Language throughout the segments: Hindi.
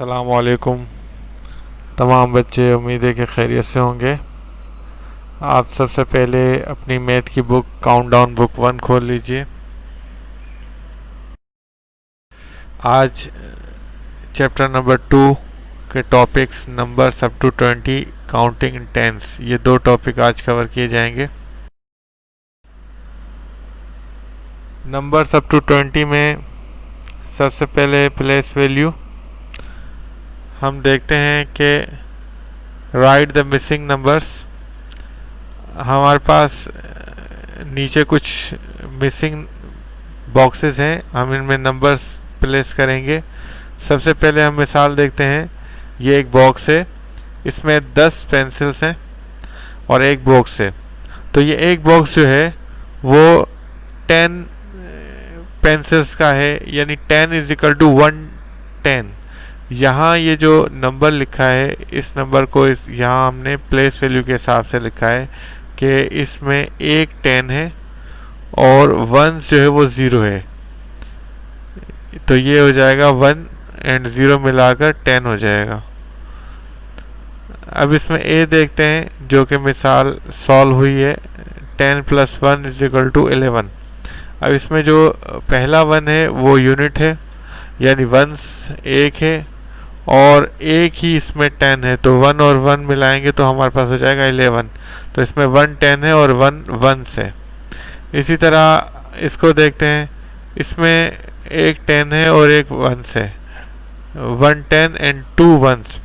अस्सलामुअलैकुम तमाम बच्चे, उम्मीद है कि खैरियत से होंगे। आप सबसे पहले अपनी मैथ की बुक काउंटडाउन बुक 1 खोल लीजिए। आज चैप्टर नंबर 2 के topics numbers up to 20, counting in tens, ये दो टॉपिक आज कवर किए जाएंगे। नंबर्स अप टू 20 में सबसे पहले प्लेस वैल्यू हम देखते हैं कि राइट द मिसिंग नंबर्स। हमारे पास नीचे कुछ मिसिंग बॉक्सेस हैं, हम इनमें नंबर्स प्लेस करेंगे। सबसे पहले हम मिसाल देखते हैं। ये एक बॉक्स है, इसमें 10 पेंसिल्स हैं और एक बॉक्स है। तो ये एक बॉक्स जो है वो 10 पेंसिल्स का है, यानी 10 इज इक्वल टू 110। यहाँ ये जो नंबर लिखा है, इस नंबर को यहाँ हमने प्लेस वैल्यू के हिसाब से लिखा है कि इसमें एक 10 है और 1 जो है वो 0 है। तो ये हो जाएगा 1 एंड 0 मिलाकर 10 हो जाएगा। अब इसमें ए देखते हैं, जो कि मिसाल सॉल्व हुई है। 10 + 1 इज इक्वल टू 11। अब इसमें जो पहला 1 है वो यूनिट है, यानी 1s एक है और एक ही इसमें 10 है। तो 1 और 1 मिलाएंगे तो हमारे पास हो जाएगा 11। तो इसमें 1 10 है और 1 1s है। इसी तरह इसको देखते हैं, इसमें एक 10 है और एक 1s है। 1 10 एंड 2 1s।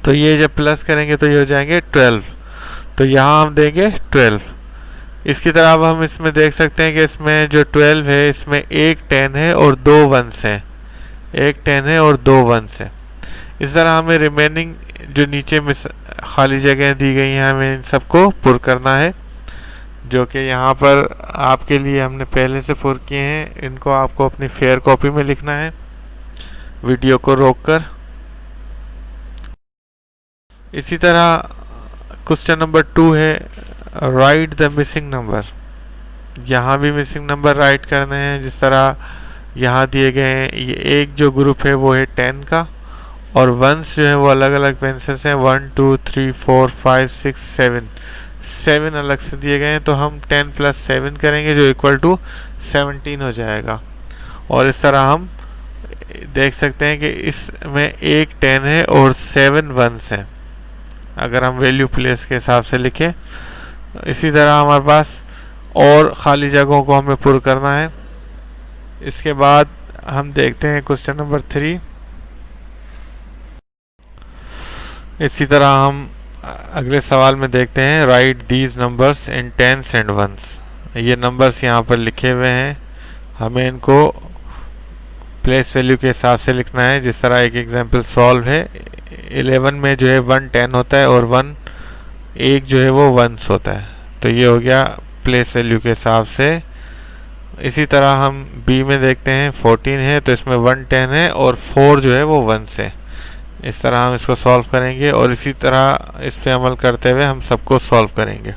तो ये जब प्लस करेंगे तो ये हो जाएंगे 12। तो यहाँ हम देंगे 12। इसकी तरह अब हम इसमें देख सकते हैं कि इसमें जो 12 है, इसमें एक 10 है और 2 1s हैं। एक 10 है और 2 1s है। इस तरह हमें रिमेनिंग जो नीचे में खाली जगह दी गई हैं, हमें इन सबको पुर करना है, जो कि यहाँ पर आपके लिए हमने पहले से पुर किए हैं। इनको आपको अपनी फेयर कॉपी में लिखना है, वीडियो को रोककर। इसी तरह क्वेश्चन नंबर 2 है, राइट द मिसिंग नंबर। यहाँ भी मिसिंग नंबर राइट करने हैं, जिस तरह यहाँ दिए गए हैं। ये एक जो ग्रुप है वो है 10 का और 1s जो है वो अलग अलग पेंसिल्स हैं। 1 2 3 4 5 6 7 अलग से दिए गए हैं। तो हम 10 + 7 करेंगे जो इक्वल टू 17 हो जाएगा। और इस तरह हम देख सकते हैं कि इसमें एक 10 है और 7 1s हैं, अगर हम वैल्यू प्लेस के हिसाब से लिखें। इसी तरह हमारे पास और खाली जगहों को हमें पुर करना है। इसके बाद हम देखते हैं क्वेश्चन नंबर 3। इसी तरह हम अगले सवाल में देखते हैं, write these numbers in tens and ones. ये नंबर्स यहाँ पर लिखे हुए हैं, हमें इनको प्लेस वैल्यू के हिसाब से लिखना है। जिस तरह एक एग्जांपल सॉल्व है, 11 में जो है 1 10 होता है और 1 एक जो है वो 1s होता है। तो ये हो गया प्लेस वैल्यू के हिसाब से। इसी तरह हम बी में देखते हैं, 14 है तो इसमें 1 10 है और 4 जो है वो 1s है। इस तरह हम इसको सॉल्व करेंगे और इसी तरह इस पे अमल करते हुए हम सबको सॉल्व करेंगे।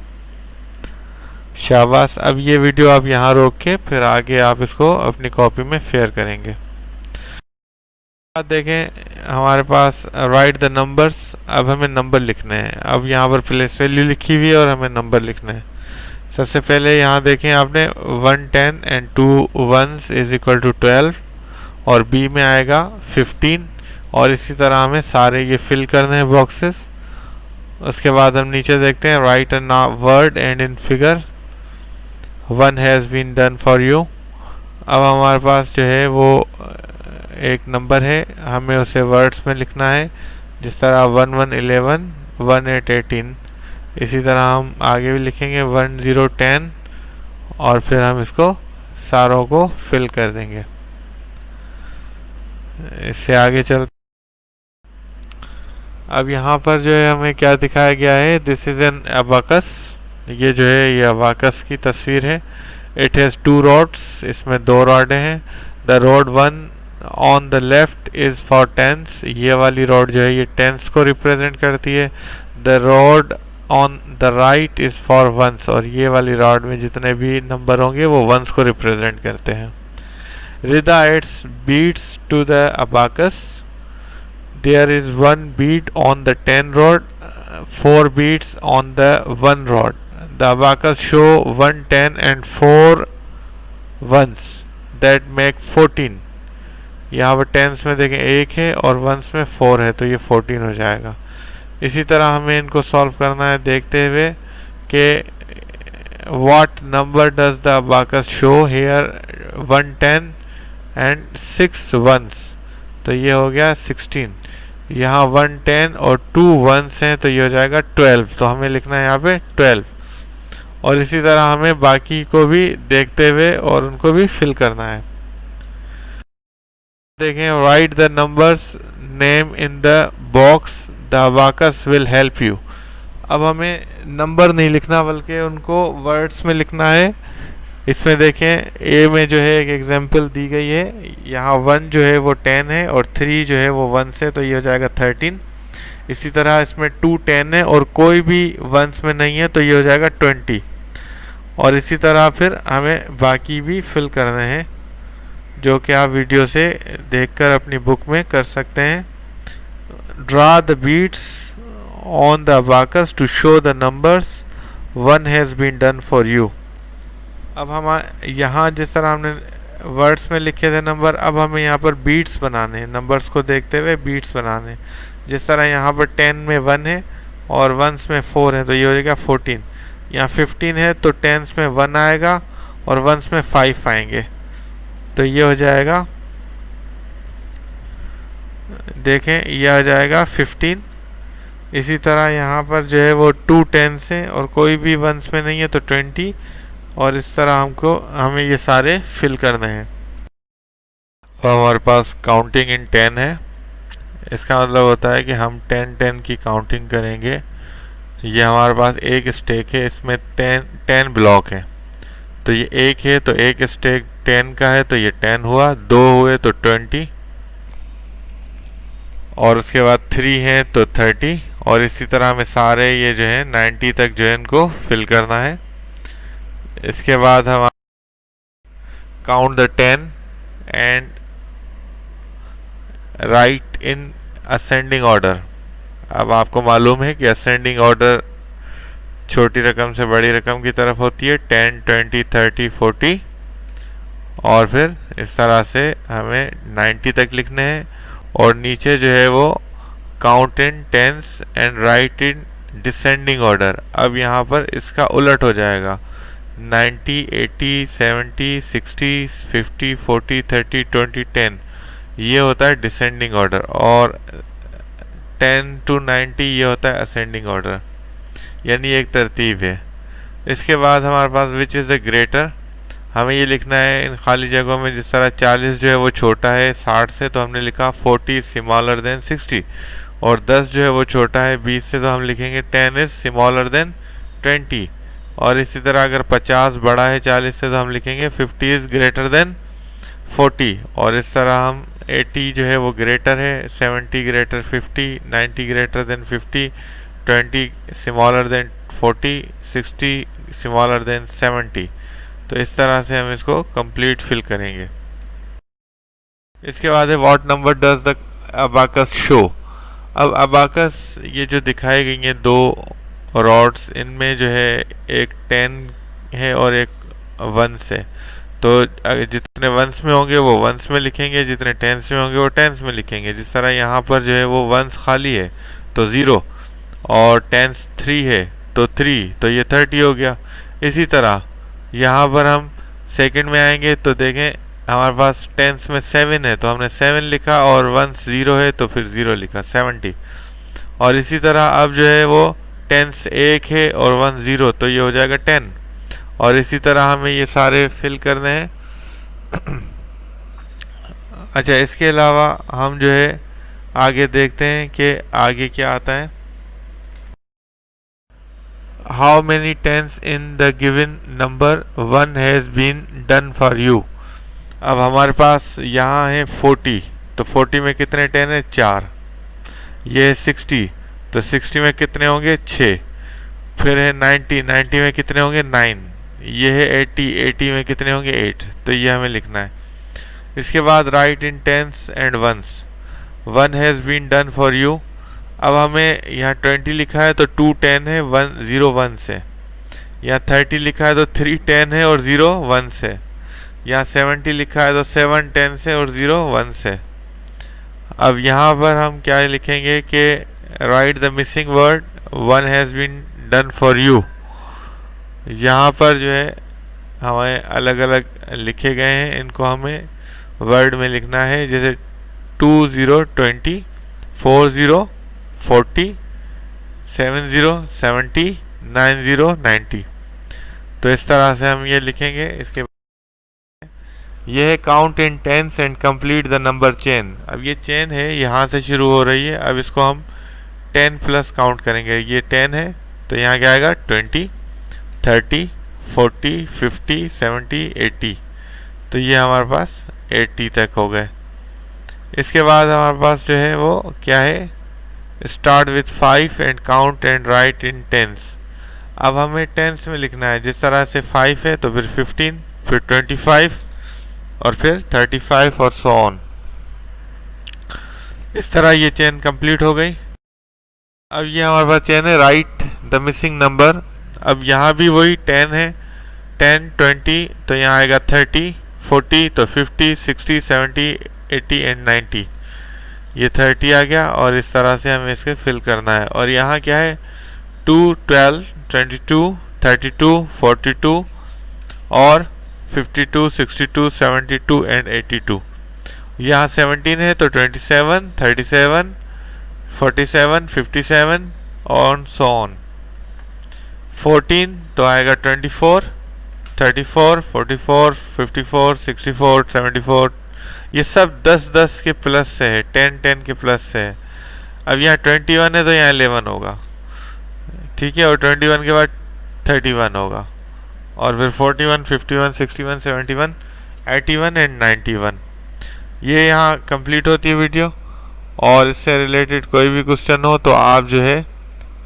शाबाश। अब ये वीडियो आप यहाँ रोक के फिर आगे आप इसको अपनी कॉपी में शेयर करेंगे। देखें हमारे पास राइट द नंबर्स। अब हमें नंबर लिखने हैं। अब यहाँ पर प्लेस वैल्यू लिखी हुई है और हमें नंबर लिखना है। सबसे पहले यहाँ देखें आपने 1 10 and 2 1s is equal to 12 और बी में आएगा 15। और इसी तरह हमें सारे ये फिल करने हैं बॉक्सेस। उसके बाद हम नीचे देखते हैं, write a word and in figure 1 has been done for you. अब हमारे पास जो है वो एक नंबर है, हमें उसे वर्ड्स में लिखना है। जिस तरह 1 1 11 1 8 18। इसी तरह हम आगे भी लिखेंगे 1 0 10 और फिर हम इसको सारों को फिल कर देंगे। इससे आगे चल, अब यहाँ पर जो है हमें क्या दिखाया गया है, दिस इज एन अबाकस। ये जो है ये अबाकस की तस्वीर है। इट हैज़ 2 रॉड्स, इसमें 2 रॉड हैं। The rod 1 on the left is for tens. ये वाली रॉड जो है ये टेंस को रिप्रेजेंट करती है। The rod on the right is for ones. और ये वाली रॉड में जितने भी नंबर होंगे वो वंस को रिप्रेजेंट करते हैं। Rida adds beads to the abacus there is 1 beat on the 10 rod, 4 beats on the 1 rod. The abacus show 1 10 and 4 ones that make 14. यहाँ पर टेंस में देखें 1 है और वंस में 4 है, तो ये 14 हो जाएगा। इसी तरह हमें इनको सॉल्व करना है देखते हुए कि what number does the abacus show here 1 10 and 6 ones, तो ये हो गया 16। यहाँ 1 10 और 2 ones हैं, तो ये हो जाएगा 12, तो हमें लिखना है यहाँ पे 12। और इसी तरह हमें बाकी को भी देखते हुए और उनको भी फिल करना है। देखें, right the numbers name in the box, the abacus will help you. अब हमें नंबर नहीं लिखना बल्कि उनको वर्ड्स में लिखना है। इसमें देखें ए में जो है एक एग्जांपल दी गई है, यहाँ 1 जो है वो 10 है और 3 जो है वो 1 से, तो ये हो जाएगा 13। इसी तरह इसमें 2 10 है और कोई भी 1s में नहीं है, तो ये हो जाएगा 20। और इसी तरह फिर हमें बाकी भी फिल करने हैं, जो कि आप वीडियो से देखकर अपनी बुक में कर सकते हैं। Draw the beads on the abacus to show the numbers, 1 has been done for you. अब हम यहाँ जिस तरह हमने वर्ड्स में लिखे थे नंबर, अब हमें यहाँ पर बीट्स बनाने हैं, नंबर्स को देखते हुए बीट्स बनाने। जिस तरह यहाँ पर 10 में 1 है और 1s में 4 है, तो ये हो जाएगा 14। यहाँ 15 है तो 10s में 1 आएगा और 1s में 5 आएंगे, तो ये हो जाएगा, देखें यह हो जाएगा 15। इसी तरह यहाँ पर जो है वो 2 10s है और कोई भी 1s में नहीं है, तो 20। और इस तरह हमें ये सारे फिल करने हैं। और हमारे पास काउंटिंग इन 10 है। इसका मतलब होता है कि हम 10 की काउंटिंग करेंगे। ये हमारे पास एक स्टेक है, इसमें 10 ब्लॉक हैं, तो ये एक है तो एक स्टेक 10 का है, तो ये 10 हुआ। 2 हुए तो 20 और उसके बाद 3 हैं तो 30। और इसी तरह हमें सारे ये जो है 90 तक जो है इनको फिल करना है। इसके बाद हम count the 10 and write in ascending order. अब आपको मालूम है कि असेंडिंग ऑर्डर छोटी रकम से बड़ी रकम की तरफ होती है, 10 20 30 40, और फिर इस तरह से हमें 90 तक लिखने हैं। और नीचे जो है वो count in tens and write in descending order. अब यहाँ पर इसका उलट हो जाएगा, 90 80 70 60 50 40 30 20 10, ये होता है डिसेंडिंग ऑर्डर। और 10 to 90 ये होता है असेंडिंग ऑर्डर, यानी एक तरतीब है। इसके बाद हमारे पास विच इज़ द ग्रेटर, हमें ये लिखना है इन खाली जगहों में। जिस तरह 40 जो है वो छोटा है 60 से, तो हमने लिखा 40 स्मॉलर देन 60। और 10 जो है वो छोटा है 20 से, तो हम लिखेंगे 10 इज़ स्मॉलर देन 20। और इसी तरह अगर 50 बड़ा है 40 से, तो हम लिखेंगे 50 इज़ ग्रेटर देन 40। और इस तरह हम 80 जो है वो ग्रेटर है, 70 greater 50, 90 greater than 50, 20 smaller than 40, 60 smaller than 70। तो इस तरह से हम इसको कंप्लीट फिल करेंगे। इसके बाद है what number does the abacus show. अब अबाकस ये जो दिखाई गई हैं 2 रॉड्स, इनमें जो है एक 10 है और एक 1 है। तो जितने 1s में होंगे वो 1s में लिखेंगे, जितने 10s में होंगे वो 10s में लिखेंगे। जिस तरह यहाँ पर जो है वो 1s खाली है तो 0, और 10s 3 है तो 3, तो ये 30 हो गया। इसी तरह यहाँ पर हम सेकंड में आएंगे तो देखें हमारे पास 10s में 7 है, तो हमने 7 लिखा, और 1s 0 है तो फिर 0 लिखा, 70। और इसी तरह अब जो है वो 10s 1 है और 1 0, तो ये हो जाएगा 10। और इसी तरह हमें ये सारे फिल करने हैं। अच्छा, इसके अलावा हम जो है आगे देखते हैं कि आगे क्या आता है। How many tens in the given number 1 has been done for you. अब हमारे पास यहाँ है 40, तो 40 में कितने 10 है 4। ये है 60, तो 60 में कितने होंगे 6। फिर है 90, 90 में कितने होंगे 9। ये है 80, 80 में कितने होंगे 8। तो ये हमें लिखना है। इसके बाद write in tens and ones. 1 has been done for you. अब हमें यहाँ 20 लिखा है तो 2 10 है, 1 0 1 से। यहाँ 30 लिखा है तो 3 10 है और 0 1 से। यहाँ 70 लिखा है तो 7 10 से और 0 1 से। अब यहाँ पर हम क्या लिखेंगे कि write the missing word 1 has been done for you. यहाँ पर जो है हमें अलग अलग लिखे गए हैं, इनको हमें वर्ड में लिखना है। जैसे 2 0 20, 4 0 40, 7 0 70, 9 0 90। तो इस तरह से हम ये लिखेंगे। इसके ये है count in tens and complete the number chain. अब ये चेन है, यहाँ से शुरू हो रही है। अब इसको हम 10 प्लस काउंट करेंगे। ये 10 है तो यहाँ क्या आएगा 20, 30, 40, 50, 70, 80। तो ये हमारे पास 80 तक हो गए। इसके बाद हमारे पास जो है वो क्या है, start with 5 and count and write in tens. अब हमें टेंस में लिखना है। जिस तरह से 5 है तो फिर 15, फिर 25 और फिर 35 और सो ऑन। इस तरह ये चेन कंप्लीट हो गई। अब ये हमारे पास चेन है राइट द मिसिंग नंबर। अब यहाँ भी वही 10 है, 10 20 तो यहाँ आएगा 30, 40 तो 50, 60, 70, 80 एंड 90। ये 30 आ गया और इस तरह से हमें इसके फिल करना है। और यहाँ क्या है 2 12 22 32 42 और 52 62 72 एंड 82। यहाँ 17 है तो 27 37 47 57 और सो ऑन। 14 तो आएगा 24 34 44 54 64 74। ये सब 10 के प्लस से है, 10 के प्लस से है। अब यहाँ 21 है तो यहाँ 11 होगा, ठीक है। और 21 के बाद 31 होगा और फिर 41 51 61 71 81 एंड 91। ये यहाँ कंप्लीट होती है वीडियो। और इससे रिलेटेड कोई भी क्वेश्चन हो तो आप जो है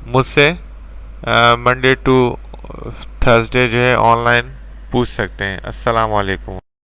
मुझसे मंडे टू थर्सडे जो है ऑनलाइन पूछ सकते हैं। अस्सलाम वालेकुम।